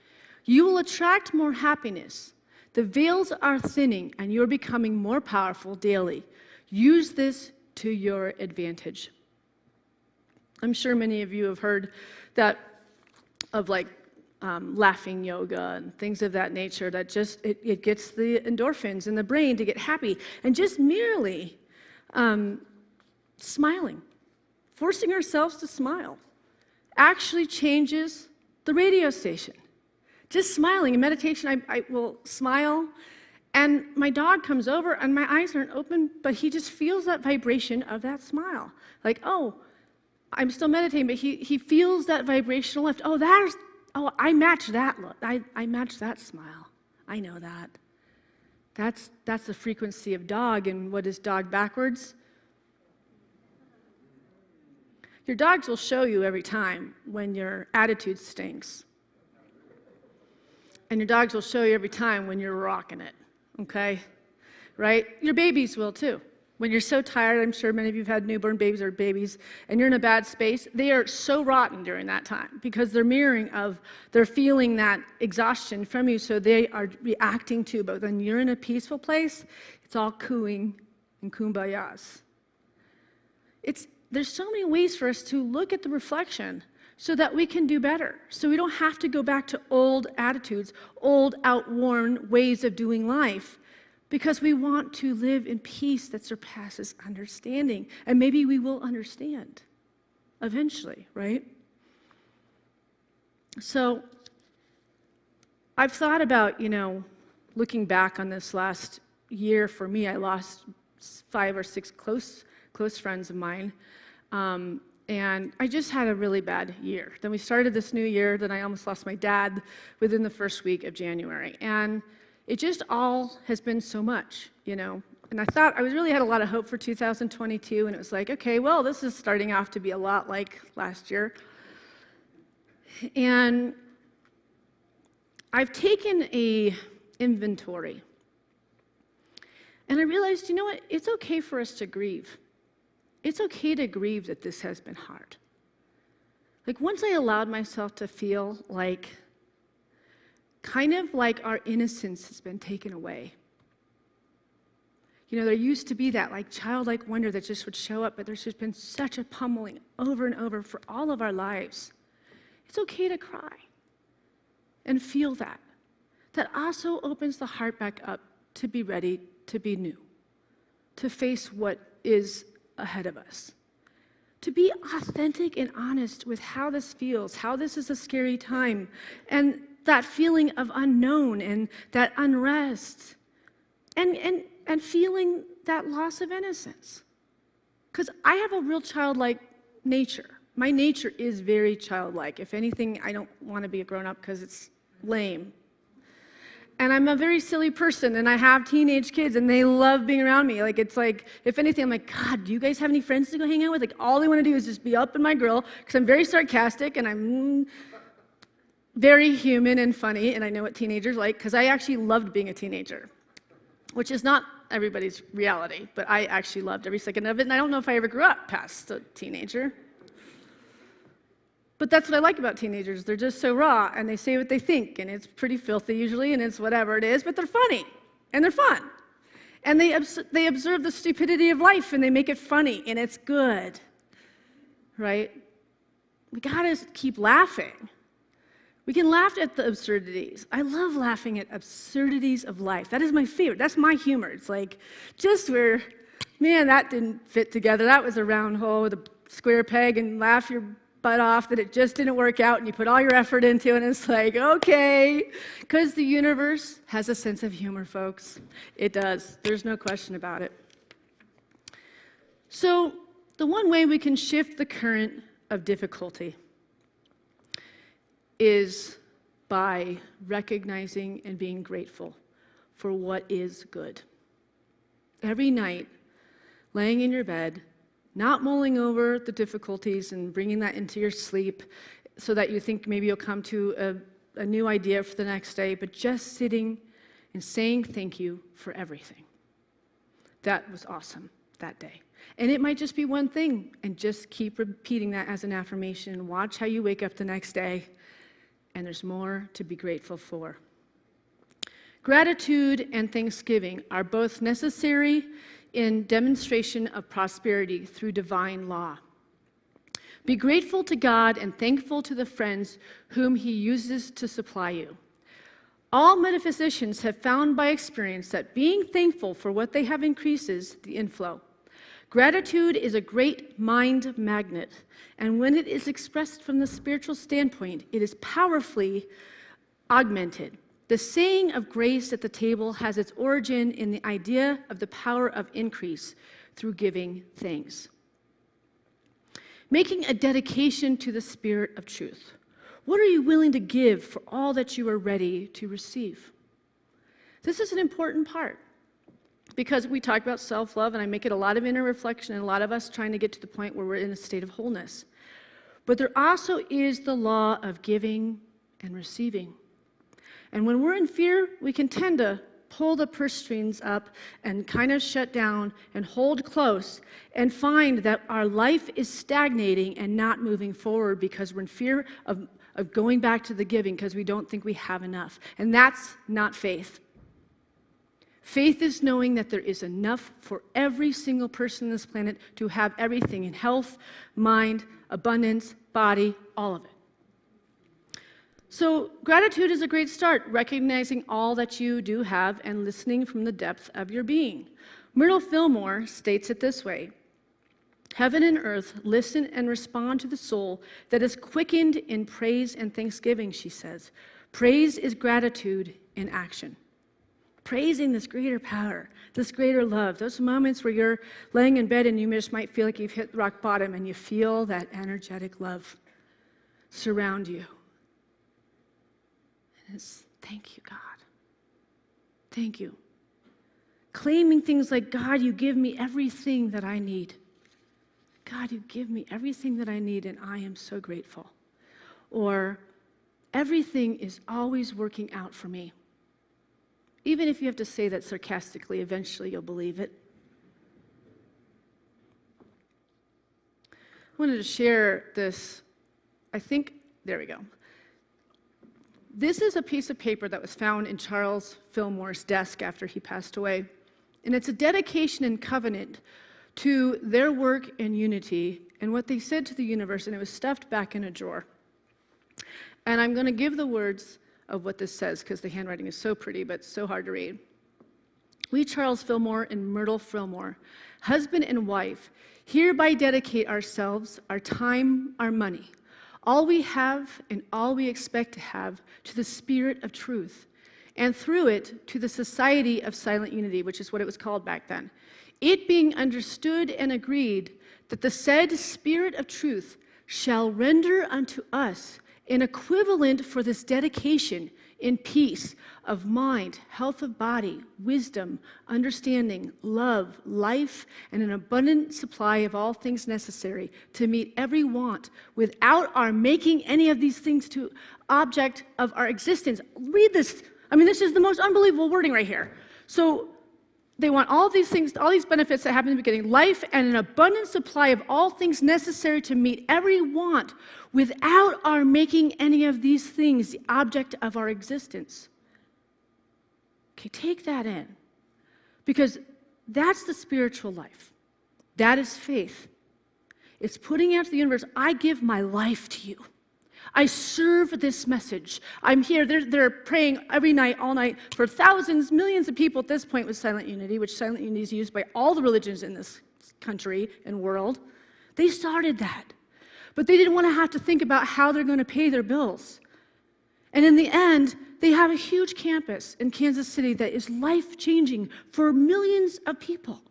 You will attract more happiness. The veils are thinning, and you're becoming more powerful daily. Use this to your advantage. I'm sure many of you have heard that of like laughing yoga and things of that nature, that just, it gets the endorphins in the brain to get happy. And just merely smiling, forcing ourselves to smile, actually changes the radio station. Just smiling. In meditation, I will smile, and my dog comes over, and my eyes aren't open, but he just feels that vibration of that smile. Like, oh, I'm still meditating, but he feels that vibrational lift. Oh, I match that look. I match that smile. I know that. That's the frequency of dog. And what is dog backwards? Your dogs will show you every time when your attitude stinks. And your dogs will show you every time when you're rocking it, okay? Right? Your babies will too. When you're so tired, I'm sure many of you have had newborn babies or babies, and you're in a bad space, they are so rotten during that time because they're feeling that exhaustion from you, so they are reacting to. But when you're in a peaceful place, it's all cooing and kumbayas. There's so many ways for us to look at the reflection so that we can do better, so we don't have to go back to old attitudes, old outworn ways of doing life. Because we want to live in peace that surpasses understanding. And maybe we will understand eventually, right? So I've thought about, looking back on this last year for me. I lost 5 or 6 close friends of mine. And I just had a really bad year. Then we started this new year. Then I almost lost my dad within the first week of January. And it just all has been so much, And I thought I really had a lot of hope for 2022, and it was like, okay, well, this is starting off to be a lot like last year. And I've taken a inventory, and I realized, you know what? It's okay for us to grieve. It's okay to grieve that this has been hard. Like, once I allowed myself to feel like kind of like our innocence has been taken away. There used to be that like childlike wonder that just would show up, but there's just been such a pummeling over and over for all of our lives. It's okay to cry and feel that. that also opens the heart back up to be ready to be new, to face what is ahead of us, to be authentic and honest with how this feels, how this is a scary time, and that feeling of unknown and that unrest, and feeling that loss of innocence. Because I have a real childlike nature. My nature is very childlike. If anything, I don't want to be a grown-up because it's lame. And I'm a very silly person, and I have teenage kids, and they love being around me. It's like, if anything, I'm like, God, do you guys have any friends to go hang out with? All they want to do is just be up in my grill, because I'm very sarcastic, and I'm very human and funny, and I know what teenagers like, because I actually loved being a teenager, which is not everybody's reality, but I actually loved every second of it, and I don't know if I ever grew up past a teenager. But that's what I like about teenagers. They're just so raw, and they say what they think, and it's pretty filthy usually, and it's whatever it is, but they're funny, and they're fun. And they observe the stupidity of life, and they make it funny, and it's good, right? We gotta keep laughing. We can laugh at the absurdities. I love laughing at absurdities of life. That is my favorite. That's my humor. It's like, just where, man, that didn't fit together. That was a round hole with a square peg, and laugh your butt off that it just didn't work out, and you put all your effort into it, and it's like, okay. Because the universe has a sense of humor, folks. It does. There's no question about it. So the one way we can shift the current of difficulty is by recognizing and being grateful for what is good. Every night, laying in your bed, not mulling over the difficulties and bringing that into your sleep so that you think maybe you'll come to a new idea for the next day, but just sitting and saying thank you for everything. That was awesome that day. And it might just be one thing, and just keep repeating that as an affirmation and watch how you wake up the next day. And there's more to be grateful for. Gratitude and thanksgiving are both necessary in demonstration of prosperity through divine law. Be grateful to God and thankful to the friends whom He uses to supply you. All metaphysicians have found by experience that being thankful for what they have increases the inflow. Gratitude is a great mind magnet, and when it is expressed from the spiritual standpoint, it is powerfully augmented. The saying of grace at the table has its origin in the idea of the power of increase through giving thanks. Making a dedication to the Spirit of truth. What are you willing to give for all that you are ready to receive? This is an important part. Because we talk about self-love, and I make it a lot of inner reflection, and a lot of us trying to get to the point where we're in a state of wholeness. But there also is the law of giving and receiving. And when we're in fear, we can tend to pull the purse strings up and kind of shut down and hold close and find that our life is stagnating and not moving forward because we're in fear of going back to the giving because we don't think we have enough. And that's not faith. Faith is knowing that there is enough for every single person on this planet to have everything in health, mind, abundance, body, all of it. So gratitude is a great start, recognizing all that you do have and listening from the depth of your being. Myrtle Fillmore states it this way: heaven and earth listen and respond to the soul that is quickened in praise and thanksgiving, she says. Praise is gratitude in action. Praising this greater power, this greater love, those moments where you're laying in bed and you just might feel like you've hit rock bottom and you feel that energetic love surround you. And it's, thank you, God. Thank you. Claiming things like, God, you give me everything that I need. God, you give me everything that I need, and I am so grateful. Or, everything is always working out for me. Even if you have to say that sarcastically, eventually you'll believe it. I wanted to share this, there we go. This is a piece of paper that was found in Charles Fillmore's desk after he passed away. And it's a dedication and covenant to their work and unity and what they said to the universe, and it was stuffed back in a drawer. And I'm going to give the words of what this says because the handwriting is so pretty but so hard to read. We, Charles Fillmore and Myrtle Fillmore, husband and wife, hereby dedicate ourselves, our time, our money, all we have and all we expect to have, to the Spirit of truth, and through it to the Society of Silent Unity, which is what it was called back then. It being understood and agreed that the said Spirit of truth shall render unto us an equivalent for this dedication in peace of mind, health of body, wisdom, understanding, love, life, and an abundant supply of all things necessary to meet every want without our making any of these things to object of our existence. Read this. I mean, this is the most unbelievable wording right here. So they want all these things, all these benefits that happen in the beginning, life and an abundant supply of all things necessary to meet every want without our making any of these things the object of our existence. Okay, take that in. Because that's the spiritual life. That is faith. It's putting out to the universe, I give my life to you. I serve this message. I'm here. They're praying every night, all night, for thousands, millions of people at this point with Silent Unity, which Silent Unity is used by all the religions in this country and world. They started that. But they didn't want to have to think about how they're going to pay their bills. And in the end, they have a huge campus in Kansas City that is life-changing for millions of people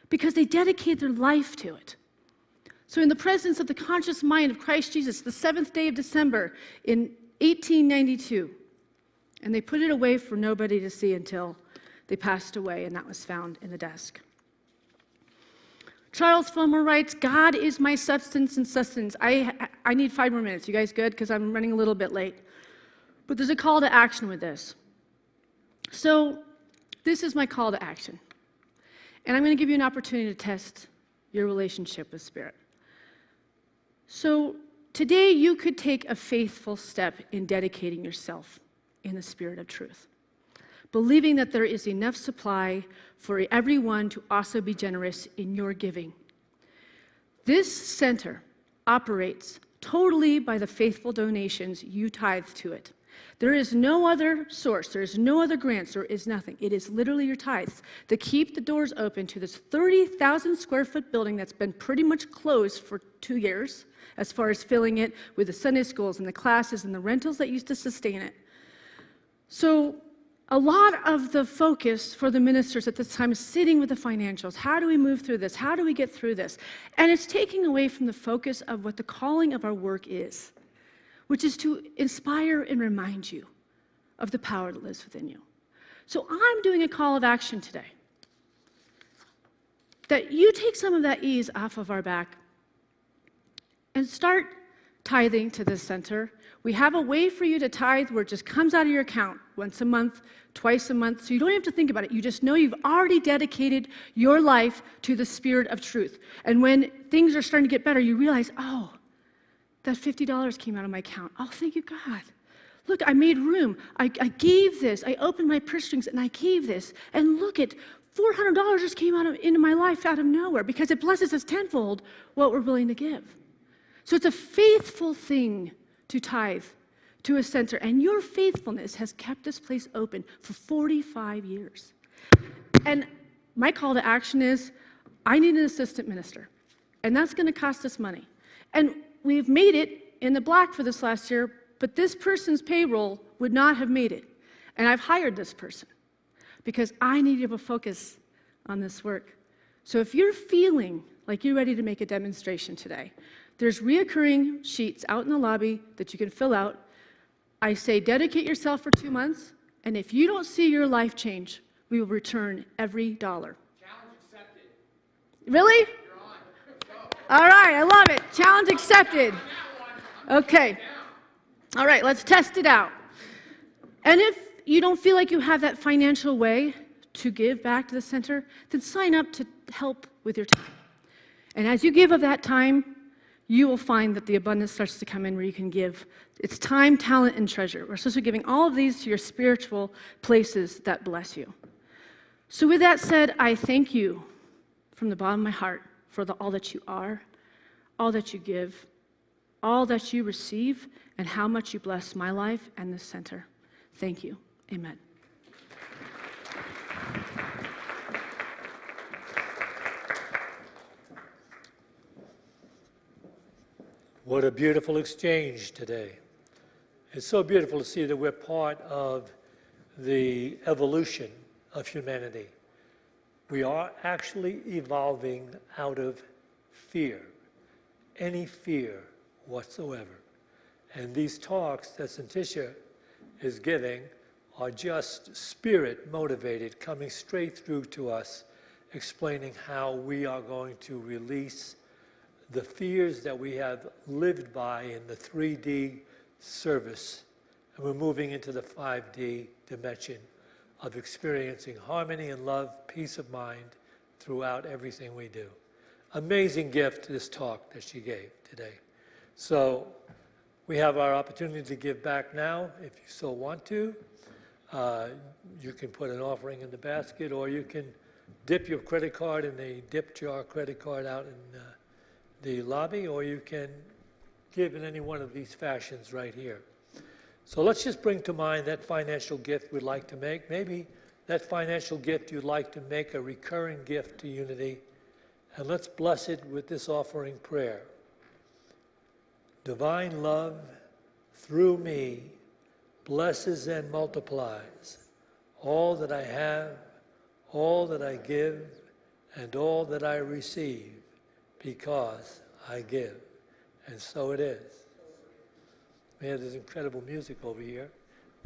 because they dedicate their life to it. So in the presence of the conscious mind of Christ Jesus, the 7th day of December in 1892, and they put it away for nobody to see until they passed away, and that was found in the desk. Charles Fillmore writes, God is my substance and sustenance. I need 5 more minutes. You guys good? Because I'm running a little bit late. But there's a call to action with this. So this is my call to action. And I'm going to give you an opportunity to test your relationship with Spirit. So today you could take a faithful step in dedicating yourself in the Spirit of truth, believing that there is enough supply for everyone to also be generous in your giving. This center operates totally by the faithful donations you tithe to it. There is no other source. There is no other grants. There is nothing. It is literally your tithes that keep the doors open to this 30,000 square foot building that's been pretty much closed for 2 years, as far as filling it with the Sunday schools and the classes and the rentals that used to sustain it. So a lot of the focus for the ministers at this time is sitting with the financials. How do we move through this? How do we get through this? And it's taking away from the focus of what the calling of our work is, which is to inspire and remind you of the power that lives within you. So I'm doing a call of action today, that you take some of that ease off of our back and start tithing to this center. We have a way for you to tithe where it just comes out of your account once a month, twice a month, so you don't have to think about it. You just know you've already dedicated your life to the Spirit of truth. And when things are starting to get better, you realize, oh, that $50 came out of my account. Oh, thank you, God. Look, I made room. I gave this. I opened my purse strings and I gave this. And look at $400 just came into my life out of nowhere because it blesses us tenfold what we're willing to give. So it's a faithful thing to tithe to a center. And your faithfulness has kept this place open for 45 years. And my call to action is, I need an assistant minister. And that's going to cost us money. And we've made it in the black for this last year, but this person's payroll would not have made it. And I've hired this person because I need you to focus on this work. So if you're feeling like you're ready to make a demonstration today, there's reoccurring sheets out in the lobby that you can fill out. I say dedicate yourself for 2 months, and if you don't see your life change, we will return every dollar. Challenge accepted. Really? You're on. All right, I love it. Challenge accepted. Okay. All right, let's test it out. And if you don't feel like you have that financial way to give back to the center, then sign up to help with your time. And as you give of that time, you will find that the abundance starts to come in where you can give. It's time, talent, and treasure. We're supposed to be giving all of these to your spiritual places that bless you. So with that said, I thank you from the bottom of my heart for all that you are, all that you give, all that you receive and how much you bless my life and this center. Thank you. Amen. What a beautiful exchange today. It's so beautiful to see that we're part of the evolution of humanity. We are actually evolving out of fear, any fear whatsoever. And these talks that Syntysche is giving are just spirit motivated, coming straight through to us, explaining how we are going to release the fears that we have lived by in the 3D service, and we're moving into the 5D dimension of experiencing harmony and love, peace of mind throughout everything we do. Amazing gift, this talk that she gave today. So we have our opportunity to give back now, if you so want to. You can put an offering in the basket, or you can dip your credit card in the dip jar credit card out in the lobby, or you can give in any one of these fashions right here. So let's just bring to mind that financial gift we'd like to make. Maybe that financial gift you'd like to make a recurring gift to Unity, and let's bless it with this offering prayer. Divine love, through me, blesses and multiplies all that I have, all that I give, and all that I receive, because I give. And so it is. We have this incredible music over here,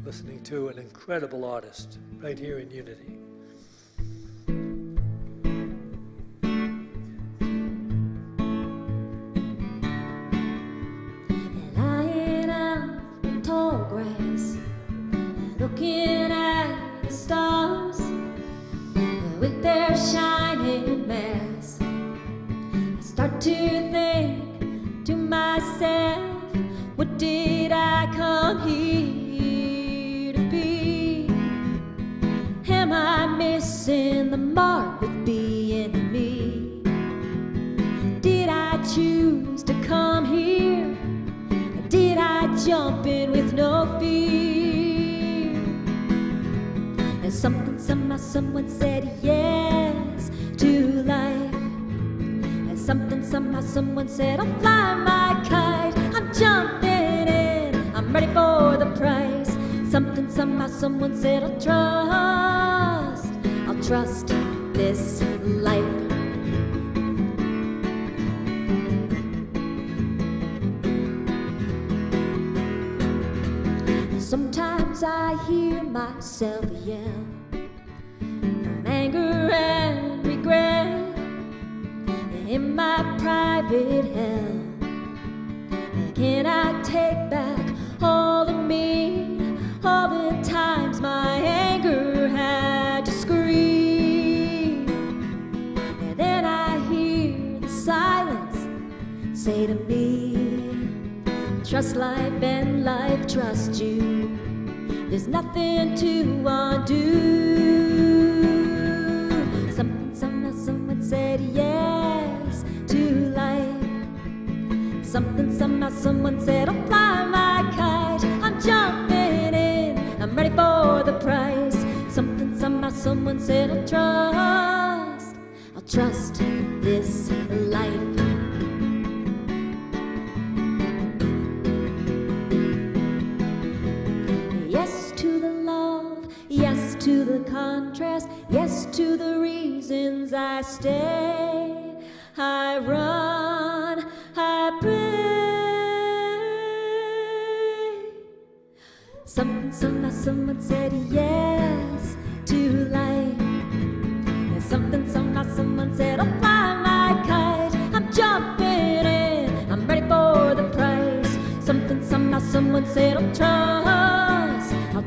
listening to an incredible artist right here in Unity. Lying out in tall grass, looking at the stars with their shining mass, I start to think to myself, what did I come here to be? Am I missing the mark with being me? Did I choose to come here? Or did I jump in with no fear? And something, somehow, someone said yes to life. And something, somehow, someone said, I'll fly my kite. I'm jumping in, I'm ready for the price. Something, somehow, someone said, I'll trust this life. Sometimes I hear myself yell from anger and regret in my private hell. Can I take back all of me, all the times my anger had to scream? And then I hear the silence say to me, trust life and life trusts you. There's nothing to undo. Something, somehow, someone said yes to life. Something, somehow, someone said, I'll fly my kite. I'm jumping in, I'm ready for the price. Something, somehow, someone said, I'll trust this life. Yes to the love, yes to the contrast, yes to the reasons I stay. I run, I pray. Something, somehow, someone said yes to life. And something, somehow, someone said, I'll fly my kite. I'm jumping in, I'm ready for the price. Something, somehow, someone said, I'll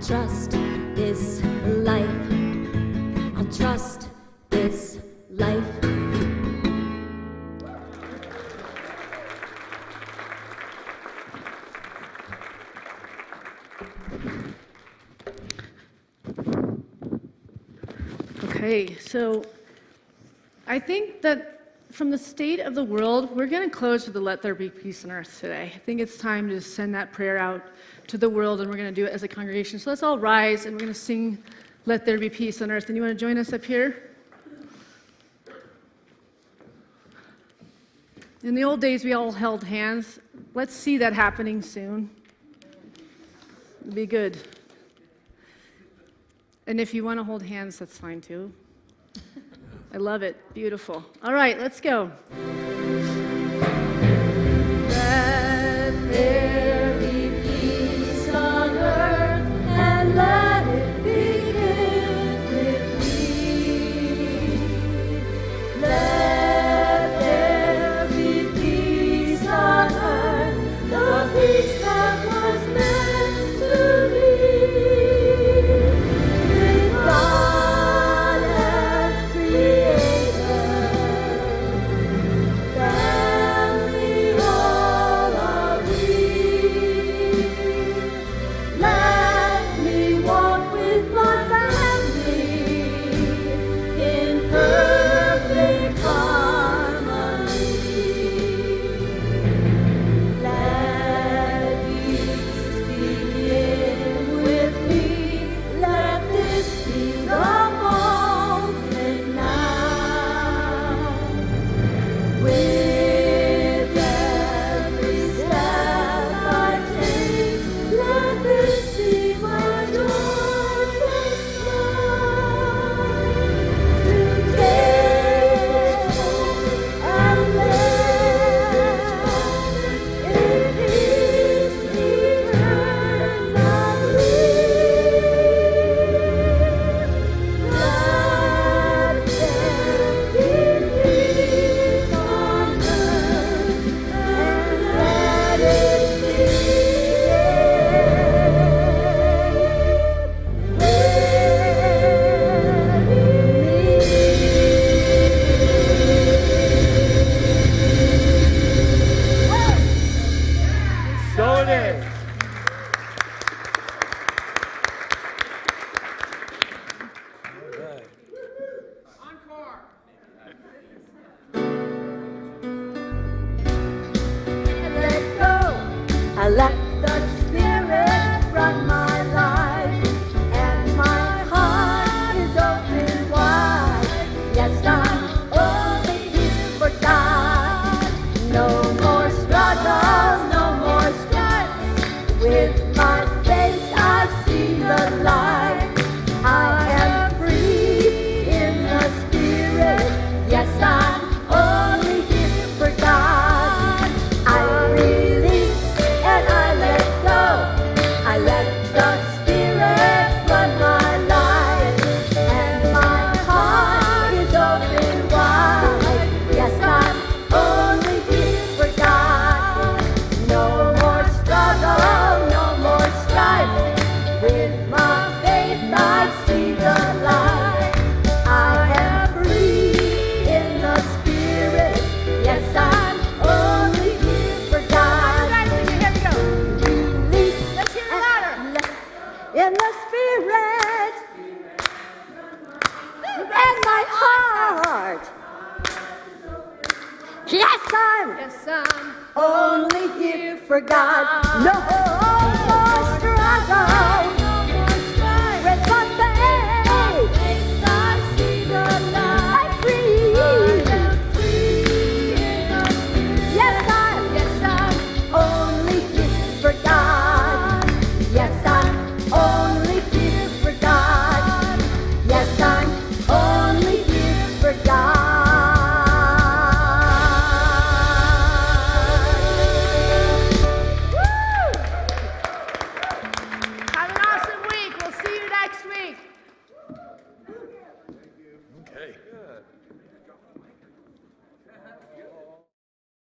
trust this life. I'll trust this life. Okay, so I think that from the state of the world, we're going to close with the Let There Be Peace on Earth today. I think it's time to send that prayer out to the world, and we're going to do it as a congregation. So let's all rise, and we're going to sing Let There Be Peace on Earth. And you want to join us up here? In the old days, we all held hands. Let's see that happening soon. It'd be good. And if you want to hold hands, that's fine too. I love it. Beautiful. All right, let's go. Let there be peace on earth, and let it begin with me. Let there be peace on earth, the peace that was meant to be. With God as creator, family all are we. Let me walk with my family in perfect harmony. Let peace begin with me. Let this be the moment now. With every step I take, let this be my joyous cry. To take and live in peace eternally. Let there be peace on earth, and let it So it is. All right. let go. I let the Spirit run my life, and my heart is open wide. Yes, I'm only here for God. No more struggles, no more strife. With my faith, I see the light. I am free in the Spirit. Yes, I'm only here for God. I release and I let go. I let the Spirit run my life, and my heart is open wide. Yes, I'm only here for God. No more struggle, no more strife. With my faith, I see the light. I am free in the Spirit. Yes, I'm only here for God. Here we go. Release. Let's hear it louder. In the Spirit. And my heart. Yes, I'm Yes, only here for God. No